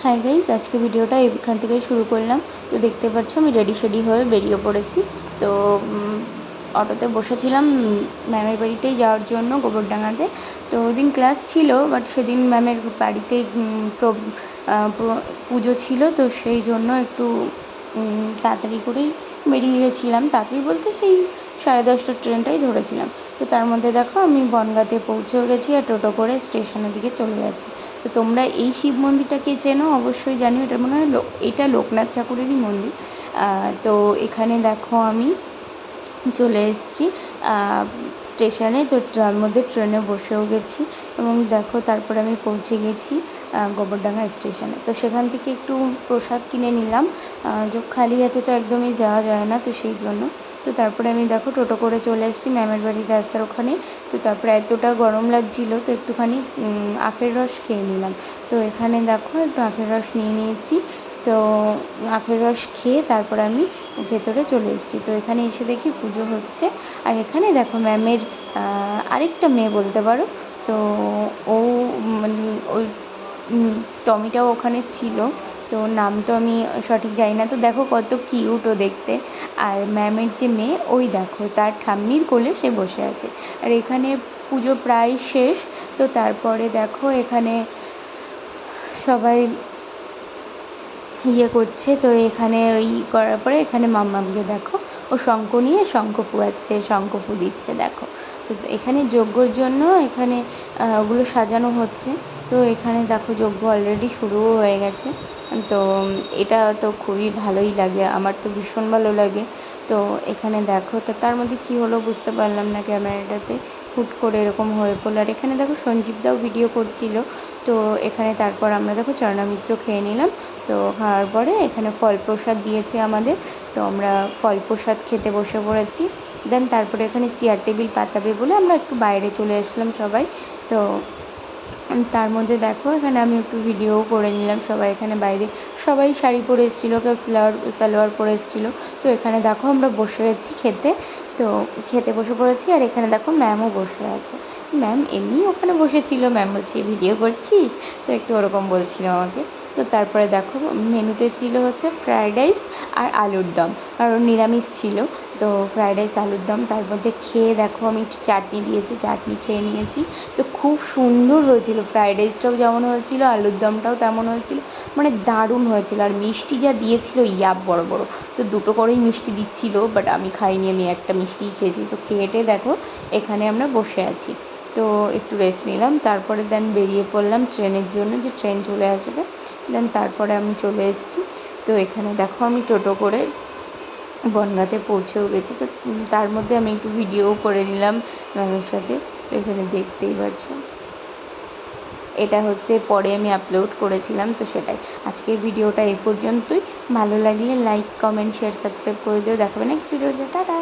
Hi guys, আজকে ভিডিওটা এখান থেকেই শুরু করলাম। তো দেখতে পাচ্ছ আমি রেডি হয়ে বেরিয়ে পড়েছি। তো অটোতে বসেছিলাম ম্যামের বাড়িতেই যাওয়ার জন্য, গোবরডাঙ্গাতে। তো ওই ক্লাস ছিল, বাট সেদিন ম্যামের বাড়িতেই পুজো ছিল, তো সেই জন্য একটু তাড়াতাড়ি করেই বেরিয়ে গেছিলাম। তাড়াতাড়ি বলতে সেই 10:30টার ট্রেনটাই ধরেছিলাম। তো তার মধ্যে দেখো আমি বনগাঁতে পৌঁছেও গেছি আর টোটো করে স্টেশনের দিকে চলে যাচ্ছি। তো তোমরা এই শিব মন্দিরটাকে চেনো অবশ্যই জানিও। এটা মনে হয় এটা লোকনাথ ঠাকুরেরই মন্দির। তো এখানে দেখো আমি চলে এসেছি স্টেশনে। তো তার মধ্যে ট্রেনে বসেও গেছি এবং দেখো তারপরে আমি পৌঁছে গেছি গোবরডাঙ্গা স্টেশনে। তো সেখান থেকে একটু প্রসাদ কিনে নিলাম, খালি হাতে তো একদমই যাওয়া যায় না, তো সেই জন্য। তো তারপরে আমি দেখো টোটো করে চলে এসেছি ম্যামের বাড়ির রাস্তার ওখানে। তো তারপরে এতটা গরম লাগছিল, তো একটুখানি আখের রস খেয়ে নিলাম। তো এখানে দেখো একটু আখের রস নিয়ে নিয়েছি। তো আখের রস খেয়ে তারপরে আমি ভেতরে চলে এসেছি। তো এখানে এসে দেখি পুজো হচ্ছে। আর এখানে দেখো ম্যামের আরেকটা মেয়ে বলতে পারো। তো ও মানে ওই টমিটাও ওখানে ছিল। তো নাম তো আমি সঠিক জানি না। তো দেখো কত কিউট ও দেখতে। আর ম্যামের যে মেয়ে, ওই দেখো তার ঠাম্মির কোলে সে বসে আছে। আর এখানে পুজো প্রায় শেষ। তো তারপরে দেখো এখানে সবাই করছে। তো এখানে ওই করার পরে এখানে মাম্মামকে দেখো, ও শঙ্খ নিয়ে শঙ্খ ফুয়াচ্ছে, শঙ্খ ফু দিচ্ছে দেখো। তো এখানে যজ্ঞর জন্য এখানে ওগুলো সাজানো হচ্ছে। তো এখানে দেখো যজ্ঞ অলরেডি শুরুও হয়ে গেছে। তো এটা তো খুবই ভালোই লাগে, আমার তো ভীষণ ভালো লাগে। তো এখানে দেখো, তো তার মধ্যে কী হলো বুঝতে পারলাম না ক্যামেরাটাতে, হুট করে এরকম হয়ে পড়লো। আর এখানে দেখো সঞ্জীবদাও ভিডিও করছিল। তো এখানে তারপর আমরা দেখো চরণামৃত খেয়ে নিলাম। তো খাওয়ার পরে এখানে ফল প্রসাদ দিয়েছে আমাদের। তো আমরা ফল প্রসাদ খেতে বসে পড়েছি। দেন তারপরে এখানে চেয়ার টেবিল পাতাবে বলে আমরা একটু বাইরে চলে আসলাম সবাই। তো তার মধ্যে দেখো এখানে আমি একটু ভিডিওও করে নিলাম। সবাই এখানে বাইরে সবাই শাড়ি পরে এসেছিলো, কেউ সালোয়ার পরে এসেছিলো। তো এখানে দেখো আমরা বসে আছি খেতে। তো খেতে বসে পড়েছি। আর এখানে দেখো ম্যামও বসে আছে। ম্যাম এমনি ওখানে বসেছিল। ম্যাম বলছে ভিডিও করছিস, তো একটু ওরকম বলছিল আমাকে। তো তারপরে দেখো মেনুতে ছিল হচ্ছে ফ্রায়েড রাইস আর আলুর দম, কারণ নিরামিষ ছিল। তো ফ্রায়েড রাইস আলুর দম, তার মধ্যে খেয়ে দেখো আমি একটু চাটনি দিয়েছি, চাটনি খেয়ে নিয়েছি। তো খুব সুন্দর হয়েছিল, ফ্রায়েড রাইসটাও যেমন হয়েছিল, আলুর দমটাও তেমন হয়েছিল, মানে দারুণ হয়েছিল। আর মিষ্টি যা দিয়েছিল ইয়াব বড় বড়। তো দুটো করেই মিষ্টি দিচ্ছিল, বাট আমি খাইনি, আমি একটা মিষ্টিই খেয়েছি। তো খেয়েটে দেখো এখানে আমরা বসে আছি। তো একটু রেস্ট নিলাম, তারপরে দেন বেরিয়ে পড়লাম ট্রেনের জন্য, যে ট্রেন চলে আসবে। দেন তারপরে আমি চলে এসেছি। তো এখানে দেখো আমি টোটো করে বনগাঁতে পৌঁছেও গেছি। তো তার মধ্যে আমি একটু ভিডিওও করে নিলাম ম্যামের সাথে। তো এখানে দেখতেই পাচ্ছ, এটা হচ্ছে পরে আমি আপলোড করেছিলাম। তো সেটাই, আজকের ভিডিওটা এই পর্যন্তই। ভালো লাগলে লাইক, কমেন্ট, শেয়ার, সাবস্ক্রাইব করে দিও। দেখাবে নেক্সট ভিডিওতে। টাটা।